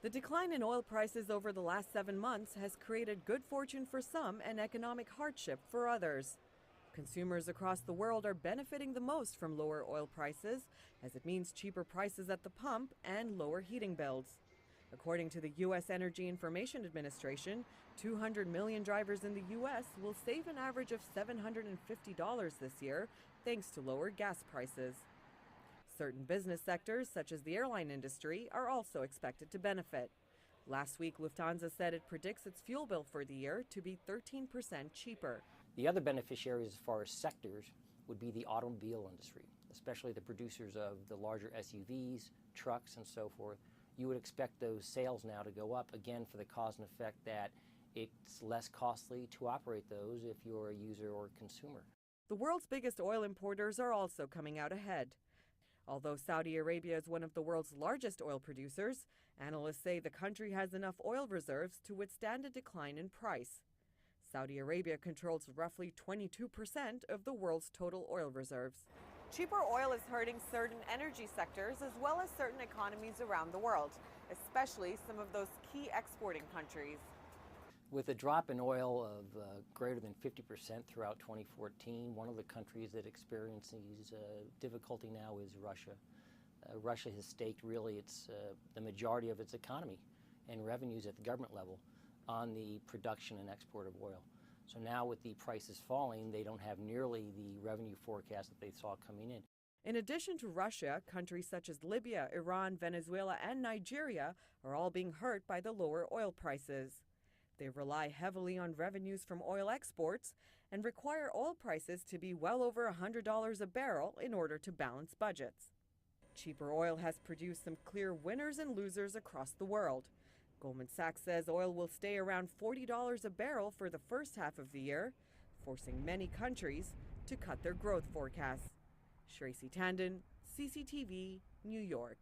The decline in oil prices over the last 7 months has created good fortune for some and economic hardship for others. Consumers across the world are benefiting the most from lower oil prices, as it means cheaper prices at the pump and lower heating bills. According to the U.S. Energy Information Administration, 200 million drivers in the U.S. will save an average of $750 this year, thanks to lower gas prices. Certain business sectors, such as the airline industry, are also expected to benefit. Last week, Lufthansa said it predicts its fuel bill for the year to be 13% cheaper. The other beneficiaries as far as sectors would be the automobile industry, especially the producers of the larger SUVs, trucks, and so forth. You would expect those sales now to go up, again, for the cause and effect that it's less costly to operate those if you're a user or consumer. The world's biggest oil importers are also coming out ahead. Although Saudi Arabia is one of the world's largest oil producers, analysts say the country has enough oil reserves to withstand a decline in price. Saudi Arabia controls roughly 22% of the world's total oil reserves. Cheaper oil is hurting certain energy sectors as well as certain economies around the world, especially some of those key exporting countries. With a drop in oil of greater than 50% throughout 2014, one of the countries that experiences difficulty now is Russia. Russia has staked really the majority of its economy and revenues at the government level on the production and export of oil. So now with the prices falling, they don't have nearly the revenue forecast that they saw coming in. In addition to Russia, countries such as Libya, Iran, Venezuela, and Nigeria are all being hurt by the lower oil prices. They rely heavily on revenues from oil exports and require oil prices to be well over $100 a barrel in order to balance budgets. Cheaper oil has produced some clear winners and losers across the world. Goldman Sachs says oil will stay around $40 a barrel for the first half of the year, forcing many countries to cut their growth forecasts. Shraysi, Tandon, CCTV, New York.